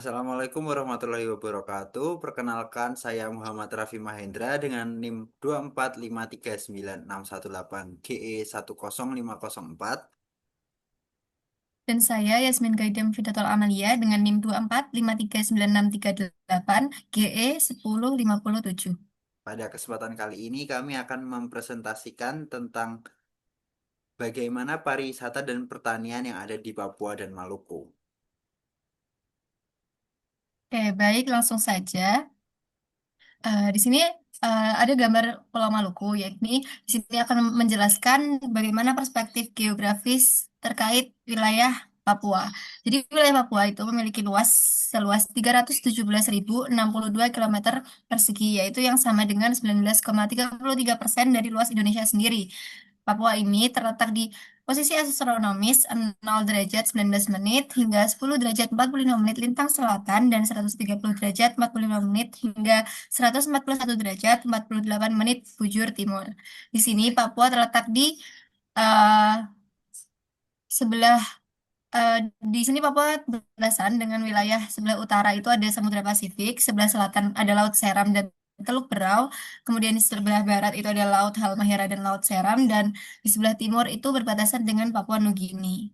Assalamualaikum warahmatullahi wabarakatuh. Perkenalkan, saya Muhammad Raffi Mahendra dengan NIM 2453961 GE 10504. Dan saya Yasmin Gaidam Fidatul Amalia dengan NIM 24539638 GE 1057. Pada kesempatan kali ini kami akan mempresentasikan tentang bagaimana pariwisata dan pertanian yang ada di Papua dan Maluku. Oke, baik, langsung saja. Di sini ada gambar Pulau Maluku, yakni di sini akan menjelaskan bagaimana perspektif geografis terkait wilayah Papua. Jadi wilayah Papua itu memiliki luas seluas 317.062 km persegi, yaitu yang sama dengan 19,33% dari luas Indonesia sendiri. Papua ini terletak di posisi astronomis 0 derajat 19 menit hingga 10 derajat 45 menit lintang selatan dan 130 derajat 45 menit hingga 141 derajat 48 menit bujur timur. Di sini Papua terletak di eh, sebelah eh, di sini Papua berbatasan dengan wilayah sebelah utara itu ada Samudra Pasifik, sebelah selatan ada Laut Seram dan Teluk Berau, kemudian di sebelah barat itu ada Laut Halmahera dan Laut Seram, dan di sebelah timur itu berbatasan dengan Papua Nugini.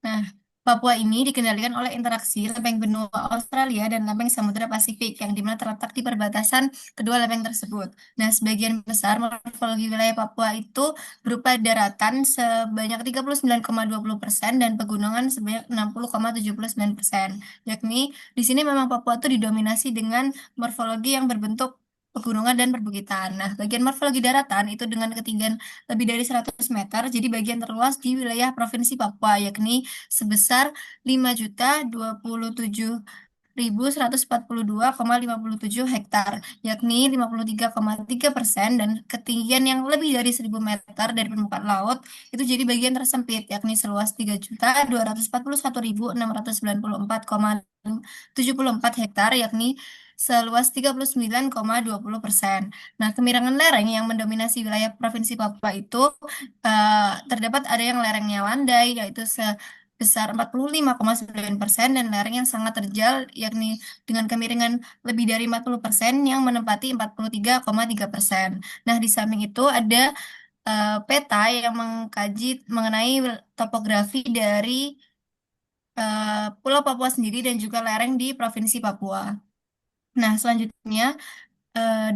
Nah, Papua ini dikendalikan oleh interaksi lempeng benua Australia dan lempeng Samudra Pasifik yang dimana terletak di perbatasan kedua lempeng tersebut. Nah, sebagian besar morfologi wilayah Papua itu berupa daratan sebanyak 39,20% dan pegunungan sebanyak 60,79%. Yakni di sini memang Papua itu didominasi dengan morfologi yang berbentuk pegunungan dan perbukitan. Nah, bagian morfologi daratan itu dengan ketinggian lebih dari 100 meter, jadi bagian terluas di wilayah Provinsi Papua, yakni sebesar 5.027.142,57 hektar, yakni 53,3%, dan ketinggian yang lebih dari 1.000 meter dari permukaan laut itu jadi bagian tersempit, yakni seluas 3.241.694,74 hektar, yakni seluas 39,20%. Nah, kemiringan lereng yang mendominasi wilayah Provinsi Papua itu terdapat ada yang lerengnya landai, yaitu sebesar 45,9%, dan lereng yang sangat terjal, yakni dengan kemiringan lebih dari 40% yang menempati 43,3%. Nah, di samping itu ada peta yang mengkaji mengenai topografi dari Pulau Papua sendiri dan juga lereng di Provinsi Papua. Nah, selanjutnya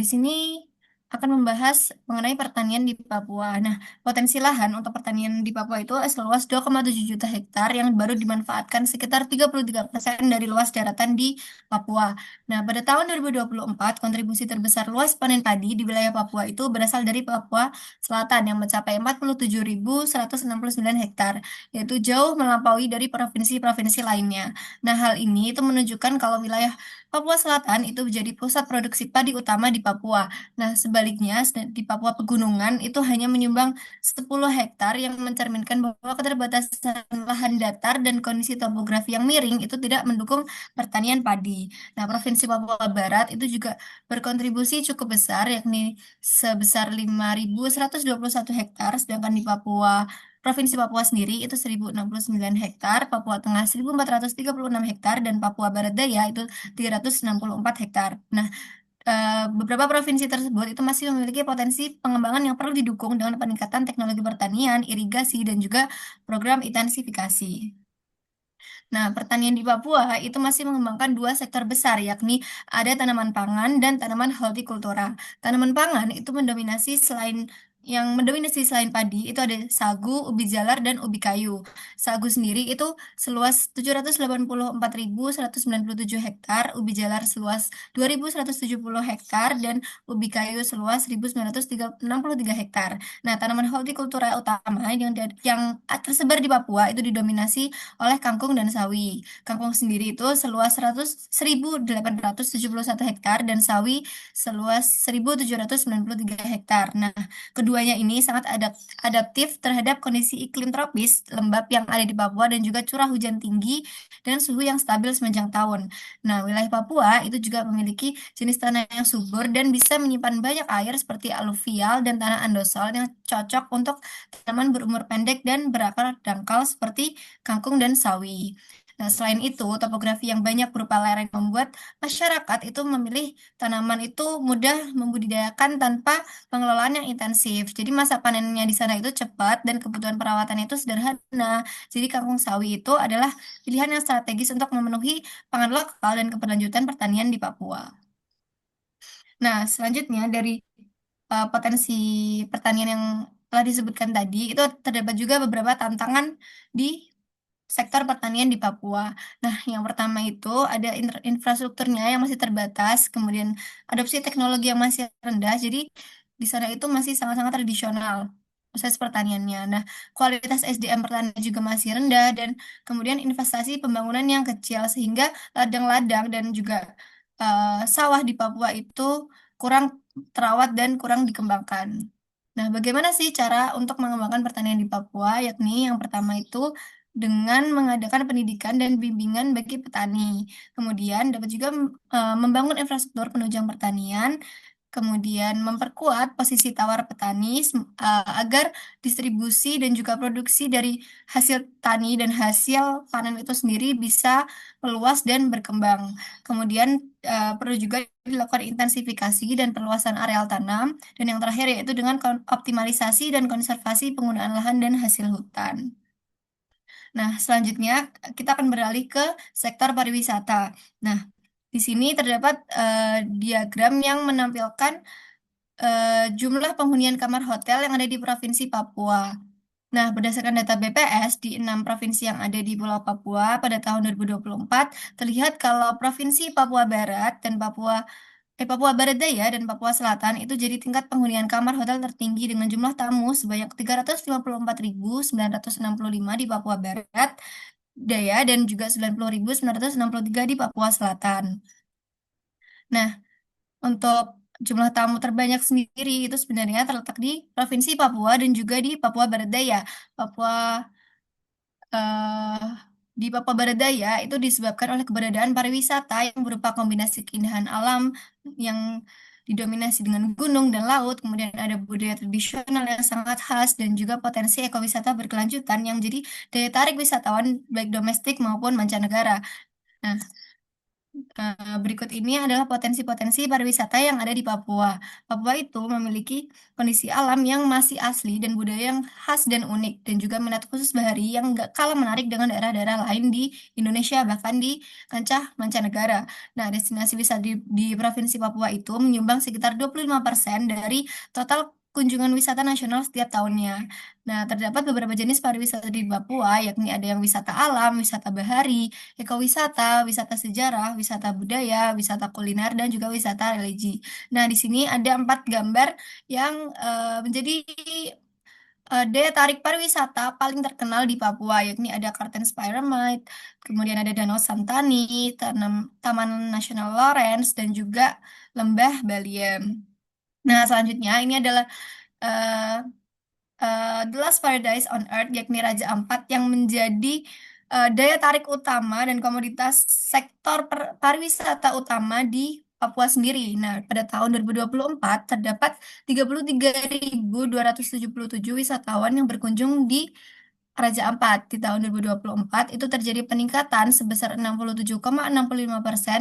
di sini akan membahas mengenai pertanian di Papua. Nah, potensi lahan untuk pertanian di Papua itu seluas 2,7 juta hektar yang baru dimanfaatkan sekitar 33% dari luas daratan di Papua. Nah, pada tahun 2024, kontribusi terbesar luas panen padi di wilayah Papua itu berasal dari Papua Selatan yang mencapai 47.169 hektar, yaitu jauh melampaui dari provinsi-provinsi lainnya. Nah, hal ini itu menunjukkan kalau wilayah Papua Selatan itu menjadi pusat produksi padi utama di Papua. Nah, sebaliknya di Papua Pegunungan itu hanya menyumbang 10 hektar yang mencerminkan bahwa keterbatasan lahan datar dan kondisi topografi yang miring itu tidak mendukung pertanian padi. Nah, Provinsi Papua Barat itu juga berkontribusi cukup besar, yakni sebesar 5.121 hektar, sedangkan di Provinsi Papua sendiri itu 1.069 hektar, Papua Tengah 1.436 hektar, dan Papua Barat Daya itu 364 hektar. Nah, beberapa provinsi tersebut itu masih memiliki potensi pengembangan yang perlu didukung dengan peningkatan teknologi pertanian, irigasi, dan juga program intensifikasi. Nah, pertanian di Papua itu masih mengembangkan dua sektor besar, yakni ada tanaman pangan dan tanaman hortikultura. Tanaman pangan itu mendominasi selain padi itu ada sagu, ubi jalar, dan ubi kayu. Sagu sendiri itu seluas 784.197 hektar, ubi jalar seluas 2.170 hektar, dan ubi kayu seluas 1.963 hektar. Nah, tanaman hortikultura utama yang tersebar di Papua itu didominasi oleh kangkung dan sawi. Kangkung sendiri itu seluas 1.871 hektar dan sawi seluas 1.793 hektar. Nah, keduanya ini sangat adaptif terhadap kondisi iklim tropis, lembab yang ada di Papua dan juga curah hujan tinggi dan suhu yang stabil sepanjang tahun. Nah, wilayah Papua itu juga memiliki jenis tanah yang subur dan bisa menyimpan banyak air seperti aluvial dan tanah andosol yang cocok untuk tanaman berumur pendek dan berakar dangkal seperti kangkung dan sawi. Nah, selain itu, topografi yang banyak berupa lereng membuat masyarakat itu memilih tanaman itu mudah membudidayakan tanpa pengelolaan yang intensif. Jadi masa panennya di sana itu cepat dan kebutuhan perawatannya itu sederhana. Jadi kangkung sawi itu adalah pilihan yang strategis untuk memenuhi pangan lokal dan keberlanjutan pertanian di Papua. Nah, selanjutnya dari potensi pertanian yang telah disebutkan tadi, itu terdapat juga beberapa tantangan di sektor pertanian di Papua. Nah, yang pertama itu ada infrastrukturnya yang masih terbatas, kemudian adopsi teknologi yang masih rendah, jadi di sana itu masih sangat-sangat tradisional proses pertaniannya. Nah, kualitas SDM pertanian juga masih rendah dan kemudian investasi pembangunan yang kecil sehingga ladang-ladang dan juga sawah di Papua itu kurang terawat dan kurang dikembangkan. Nah, bagaimana sih cara untuk mengembangkan pertanian di Papua? Yakni yang pertama itu dengan mengadakan pendidikan dan bimbingan bagi petani. Kemudian dapat juga membangun infrastruktur penunjang pertanian, kemudian memperkuat posisi tawar petani agar distribusi dan juga produksi dari hasil tani dan hasil panen itu sendiri bisa meluas dan berkembang. Kemudian perlu juga dilakukan intensifikasi dan perluasan areal tanam, dan yang terakhir yaitu dengan optimalisasi dan konservasi penggunaan lahan dan hasil hutan. Nah, selanjutnya kita akan beralih ke sektor pariwisata. Nah, di sini terdapat diagram yang menampilkan jumlah penghunian kamar hotel yang ada di Provinsi Papua. Nah, berdasarkan data BPS di 6 provinsi yang ada di Pulau Papua pada tahun 2024, terlihat kalau Provinsi Papua Barat dan Papua Barat Daya dan Papua Selatan itu jadi tingkat penghunian kamar hotel tertinggi dengan jumlah tamu sebanyak 354.965 di Papua Barat Daya dan juga 90.963 di Papua Selatan. Nah, untuk jumlah tamu terbanyak sendiri itu sebenarnya terletak di Provinsi Papua dan juga di Papua Barat Daya. Papua eh, di Papua Barat Daya itu disebabkan oleh keberadaan pariwisata yang berupa kombinasi keindahan alam yang didominasi dengan gunung dan laut, kemudian ada budaya tradisional yang sangat khas dan juga potensi ekowisata berkelanjutan yang jadi daya tarik wisatawan baik domestik maupun mancanegara. Nah, berikut ini adalah potensi-potensi pariwisata yang ada di Papua. Papua itu memiliki kondisi alam yang masih asli dan budaya yang khas dan unik, dan juga minat khusus bahari yang gak kalah menarik dengan daerah-daerah lain di Indonesia, bahkan di kancah mancanegara. Nah, destinasi wisata di Provinsi Papua itu menyumbang sekitar 25% dari total kunjungan wisata nasional setiap tahunnya. Nah, terdapat beberapa jenis pariwisata di Papua, yakni ada yang wisata alam, wisata bahari, ekowisata, wisata sejarah, wisata budaya, wisata kuliner, dan juga wisata religi. Nah, di sini ada 4 gambar yang menjadi daya tarik pariwisata paling terkenal di Papua, yakni ada Kartens Pyramid, kemudian ada Danau Santani, Taman Nasional Lawrence, dan juga Lembah Baliem. Nah, selanjutnya ini adalah eh, The Last Paradise on Earth, yakni Raja Ampat yang menjadi daya tarik utama dan komoditas sektor pariwisata utama di Papua sendiri. Nah, pada tahun 2024 terdapat 33.277 wisatawan yang berkunjung di Raja Ampat. Di tahun 2024 itu terjadi peningkatan sebesar 67,65%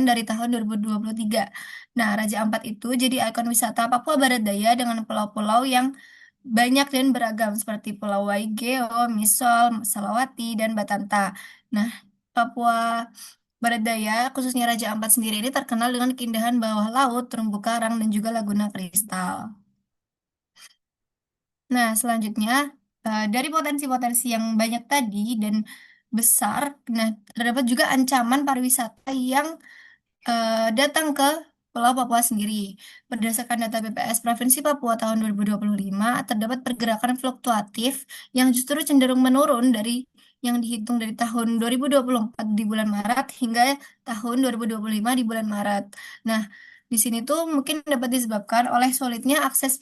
dari tahun 2023. Nah, Raja Ampat itu jadi ikon wisata Papua Barat Daya dengan pulau-pulau yang banyak dan beragam seperti Pulau Waigeo, Misol, Salawati, dan Batanta. Nah, Papua Barat Daya, khususnya Raja Ampat sendiri ini terkenal dengan keindahan bawah laut, terumbu karang, dan juga laguna kristal. Nah, selanjutnya, dari potensi-potensi yang banyak tadi dan besar, nah, terdapat juga ancaman pariwisata yang datang ke Pulau Papua sendiri. Berdasarkan data BPS Provinsi Papua tahun 2025, terdapat pergerakan fluktuatif yang justru cenderung menurun dari yang dihitung dari tahun 2024 di bulan Maret hingga tahun 2025 di bulan Maret. Nah, di sini tuh mungkin dapat disebabkan oleh sulitnya akses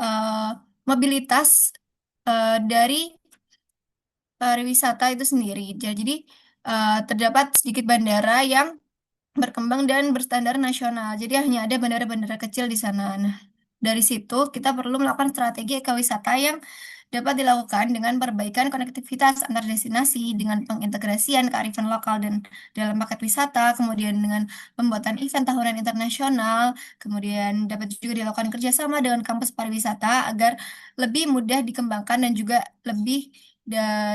eh, mobilitas dari pariwisata itu sendiri. Jadi, terdapat sedikit bandara yang berkembang dan berstandar nasional. Jadi hanya ada bandara-bandara kecil di sana. Nah, dari situ kita perlu melakukan strategi ekowisata yang dapat dilakukan dengan perbaikan konektivitas antar destinasi, dengan pengintegrasian kearifan lokal dan dalam paket wisata, kemudian dengan pembuatan event tahunan internasional, kemudian dapat juga dilakukan kerjasama dengan kampus pariwisata agar lebih mudah dikembangkan dan juga lebih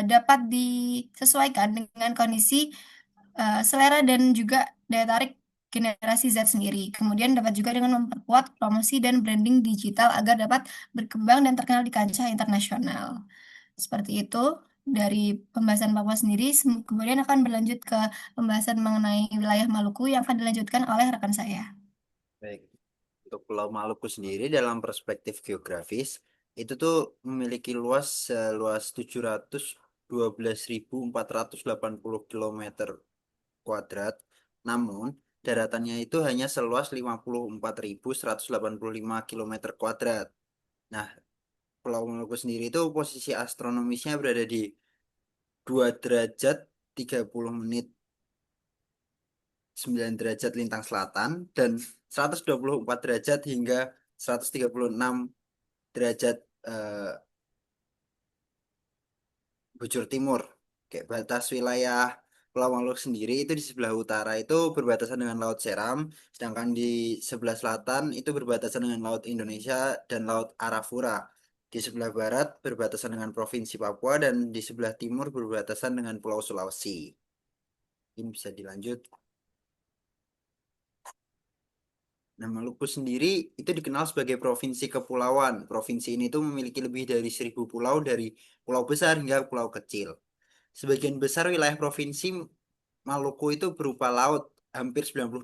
dapat disesuaikan dengan kondisi selera dan juga daya tarik generasi Z sendiri. Kemudian dapat juga dengan memperkuat promosi dan branding digital agar dapat berkembang dan terkenal di kancah internasional. Seperti itu dari pembahasan Papua sendiri. Kemudian akan berlanjut ke pembahasan mengenai wilayah Maluku yang akan dilanjutkan oleh rekan saya. Baik. Untuk Pulau Maluku sendiri dalam perspektif geografis itu tuh memiliki luas seluas 712.480 kilometer kuadrat. Namun daratannya itu hanya seluas 54.185 kilometer kuadrat. Nah, Pulau Maluku sendiri itu posisi astronomisnya berada di 2 derajat 30 menit 9 derajat lintang selatan dan 124 derajat hingga 136 derajat eh, bujur timur. Kayak batas wilayah Pulau Maluku sendiri itu di sebelah utara itu berbatasan dengan Laut Seram, sedangkan di sebelah selatan itu berbatasan dengan Laut Indonesia dan Laut Arafura. Di sebelah barat berbatasan dengan Provinsi Papua dan di sebelah timur berbatasan dengan Pulau Sulawesi. Ini bisa dilanjut. Nah, Maluku sendiri itu dikenal sebagai provinsi kepulauan. Provinsi ini tuh memiliki lebih dari 1.000 pulau dari pulau besar hingga pulau kecil. Sebagian besar wilayah provinsi Maluku itu berupa laut, hampir 92%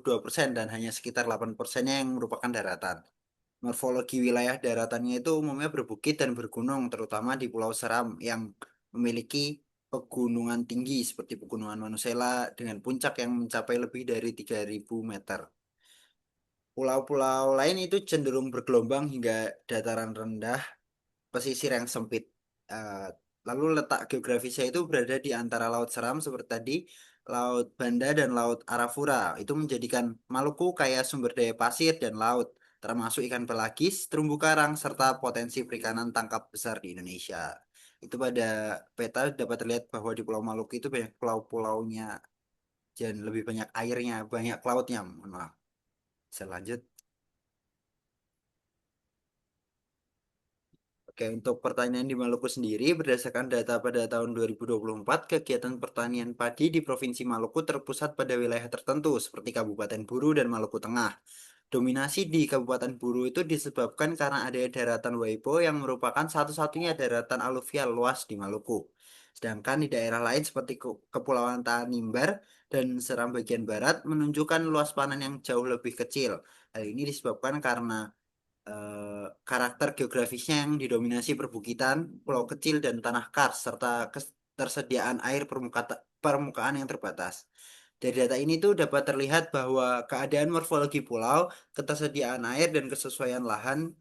dan hanya sekitar 8%-nya yang merupakan daratan. Morfologi wilayah daratannya itu umumnya berbukit dan bergunung, terutama di Pulau Seram yang memiliki pegunungan tinggi seperti Pegunungan Manusela dengan puncak yang mencapai lebih dari 3.000 meter. Pulau-pulau lain itu cenderung bergelombang hingga dataran rendah, pesisir yang sempit. Eh, Lalu letak geografisnya itu berada di antara Laut Seram seperti tadi, Laut Banda dan Laut Arafura. Itu menjadikan Maluku kaya sumber daya pasir dan laut, termasuk ikan pelagis, terumbu karang, serta potensi perikanan tangkap besar di Indonesia. Itu pada peta dapat terlihat bahwa di Pulau Maluku itu banyak pulau-pulaunya dan lebih banyak airnya, banyak lautnya. Mohon maaf. Bisa lanjut. Oke, untuk pertanian di Maluku sendiri, berdasarkan data pada tahun 2024, kegiatan pertanian padi di Provinsi Maluku terpusat pada wilayah tertentu, seperti Kabupaten Buru dan Maluku Tengah. Dominasi di Kabupaten Buru itu disebabkan karena adanya daratan Waipo yang merupakan satu-satunya daratan aluvial luas di Maluku. Sedangkan di daerah lain seperti Kepulauan Tanimbar dan Seram bagian barat menunjukkan luas panen yang jauh lebih kecil. Hal ini disebabkan karena karakter geografisnya yang didominasi perbukitan, pulau kecil dan tanah kars serta ketersediaan air permukaan yang terbatas. Dari data ini tuh dapat terlihat bahwa keadaan morfologi pulau, ketersediaan air dan kesesuaian lahan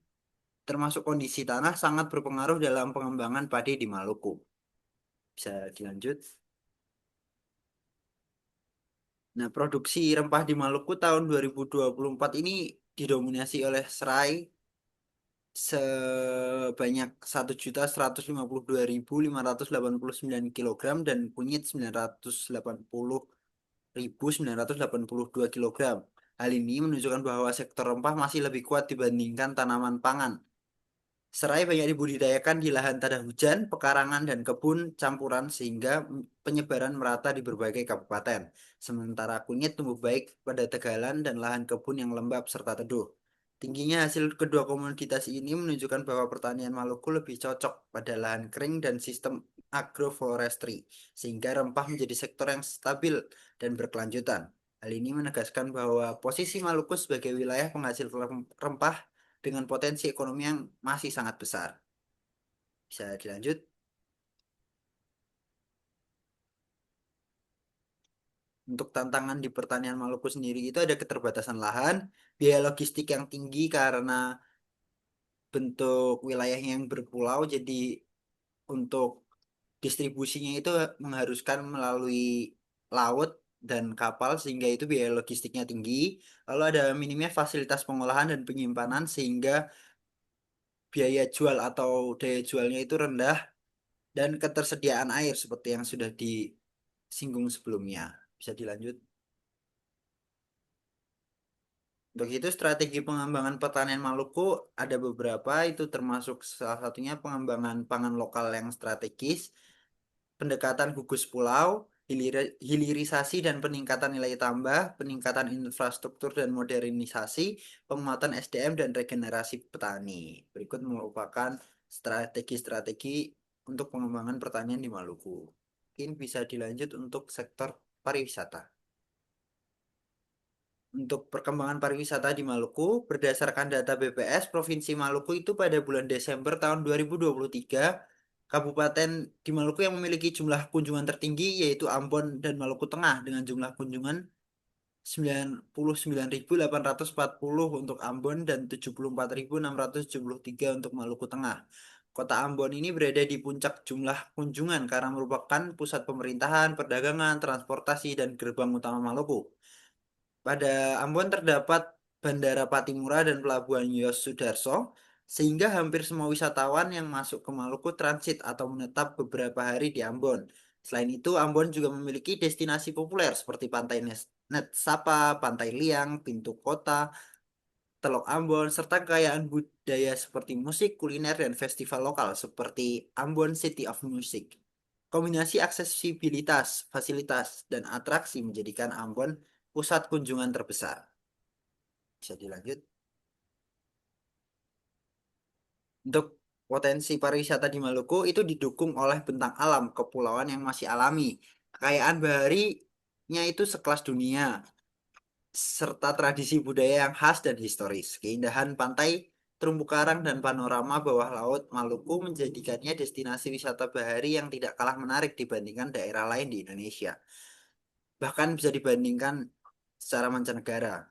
termasuk kondisi tanah sangat berpengaruh dalam pengembangan padi di Maluku. Bisa dilanjut. Nah, produksi rempah di Maluku tahun 2024 ini didominasi oleh serai sebanyak 1.152.589 kilogram dan kunyit 980.982 kilogram. Hal ini menunjukkan bahwa sektor rempah masih lebih kuat dibandingkan tanaman pangan. Serai banyak dibudidayakan di lahan tanah hujan, pekarangan, dan kebun campuran sehingga penyebaran merata di berbagai kabupaten. Sementara kunyit tumbuh baik pada tegalan dan lahan kebun yang lembab serta teduh. Tingginya hasil kedua komoditas ini menunjukkan bahwa pertanian Maluku lebih cocok pada lahan kering dan sistem agroforestry, sehingga rempah menjadi sektor yang stabil dan berkelanjutan. Hal ini menegaskan bahwa posisi Maluku sebagai wilayah penghasil rempah dengan potensi ekonomi yang masih sangat besar. Bisa dilanjut. Untuk tantangan di pertanian Maluku sendiri itu ada keterbatasan lahan, biaya logistik yang tinggi karena bentuk wilayahnya yang berpulau, jadi untuk distribusinya itu mengharuskan melalui laut dan kapal sehingga itu biaya logistiknya tinggi. Lalu ada minimnya fasilitas pengolahan dan penyimpanan sehingga biaya jual atau daya jualnya itu rendah, dan ketersediaan air seperti yang sudah disinggung sebelumnya. Bisa dilanjut. Untuk itu strategi pengembangan pertanian Maluku ada beberapa, itu termasuk salah satunya pengembangan pangan lokal yang strategis, pendekatan gugus pulau, hilirisasi dan peningkatan nilai tambah, peningkatan infrastruktur dan modernisasi, penguatan SDM dan regenerasi petani. Berikut merupakan strategi-strategi untuk pengembangan pertanian di Maluku. Mungkin bisa dilanjut untuk sektor pariwisata. Untuk perkembangan pariwisata di Maluku, berdasarkan data BPS Provinsi Maluku itu pada bulan Desember tahun 2023, kabupaten di Maluku yang memiliki jumlah kunjungan tertinggi yaitu Ambon dan Maluku Tengah dengan jumlah kunjungan 99.840 untuk Ambon dan 74.673 untuk Maluku Tengah. Kota Ambon ini berada di puncak jumlah kunjungan karena merupakan pusat pemerintahan, perdagangan, transportasi, dan gerbang utama Maluku. Pada Ambon terdapat Bandara Patimura dan Pelabuhan Yos Sudarso, sehingga hampir semua wisatawan yang masuk ke Maluku transit atau menetap beberapa hari di Ambon. Selain itu, Ambon juga memiliki destinasi populer seperti Pantai Net Sapa, Pantai Liang, Pintu Kota, Teluk Ambon, serta kekayaan budaya seperti musik, kuliner, dan festival lokal seperti Ambon City of Music. Kombinasi aksesibilitas, fasilitas, dan atraksi menjadikan Ambon pusat kunjungan terbesar. Bisa dilanjut. Untuk potensi pariwisata di Maluku itu didukung oleh bentang alam kepulauan yang masih alami. Kekayaan baharinya itu sekelas dunia, serta tradisi budaya yang khas dan historis. Keindahan pantai, terumbu karang, dan panorama bawah laut Maluku menjadikannya destinasi wisata bahari yang tidak kalah menarik dibandingkan daerah lain di Indonesia. Bahkan bisa dibandingkan secara mancanegara.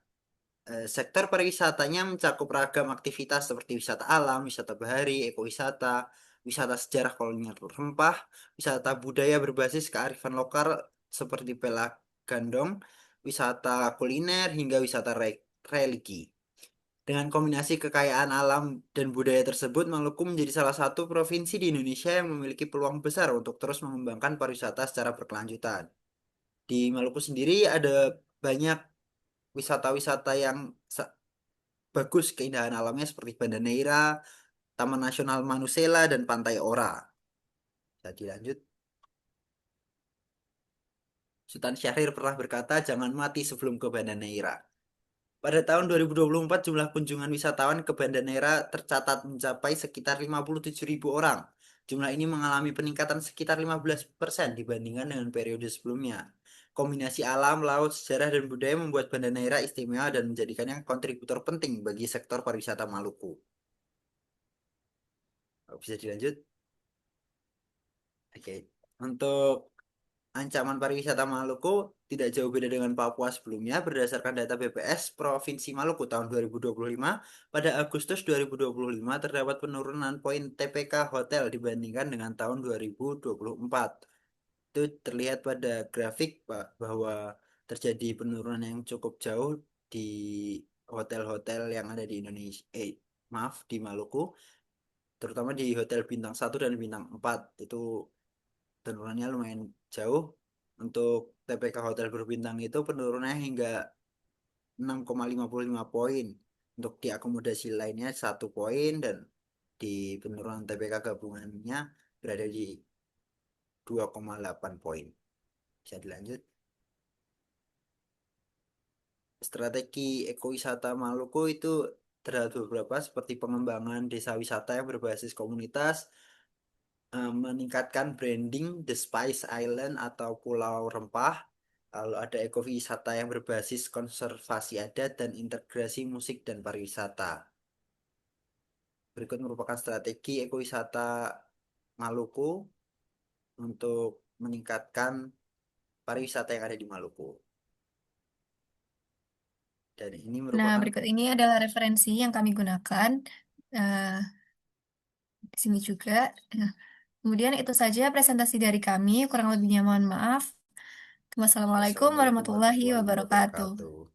Sektor pariwisatanya mencakup ragam aktivitas seperti wisata alam, wisata bahari, ekowisata, wisata sejarah kolonial rempah, wisata budaya berbasis kearifan lokal seperti Pelagandong, wisata kuliner, hingga wisata religi. Dengan kombinasi kekayaan alam dan budaya tersebut, Maluku menjadi salah satu provinsi di Indonesia yang memiliki peluang besar untuk terus mengembangkan pariwisata secara berkelanjutan. Di Maluku sendiri ada banyak wisata-wisata yang bagus keindahan alamnya seperti Banda Neira, Taman Nasional Manusela, dan Pantai Ora. Jadi lanjut. Sultan Syahrir pernah berkata, jangan mati sebelum ke Banda Neira. Pada tahun 2024, jumlah kunjungan wisatawan ke Banda Neira tercatat mencapai sekitar 57.000 orang. Jumlah ini mengalami peningkatan sekitar 15% dibandingkan dengan periode sebelumnya. Kombinasi alam, laut, sejarah, dan budaya membuat Banda Neira istimewa dan menjadikannya kontributor penting bagi sektor pariwisata Maluku. Bisa dilanjut? Oke. Untuk ancaman pariwisata Maluku tidak jauh beda dengan Papua sebelumnya. Berdasarkan data BPS Provinsi Maluku tahun 2025, pada Agustus 2025 terdapat penurunan poin TPK hotel dibandingkan dengan tahun 2024. Itu terlihat pada grafik, Pak, bahwa terjadi penurunan yang cukup jauh di hotel-hotel yang ada di Indonesia. Maaf, di Maluku, terutama di hotel bintang 1 dan bintang 4. Itu penurunannya lumayan jauh. Untuk TPK hotel berbintang itu penurunannya hingga 6,55 poin. Untuk diakomodasi lainnya 1 poin, dan di penurunan TPK gabungannya berada di 2,8 poin. Bisa dilanjut. Strategi ekowisata Maluku itu terhadap beberapa seperti pengembangan desa wisata yang berbasis komunitas, meningkatkan branding The Spice Island atau Pulau Rempah, lalu ada ekowisata yang berbasis konservasi adat dan integrasi musik dan pariwisata. Berikut merupakan strategi ekowisata Maluku untuk meningkatkan pariwisata yang ada di Maluku. Dan ini Nah, merupakan berikut ini adalah referensi yang kami gunakan eh, di sini juga. Nah, kemudian itu saja presentasi dari kami. Kurang lebihnya mohon maaf. Wassalamualaikum Wassalamualaikum warahmatullahi warahmatullahi wabarakatuh. wabarakatuh.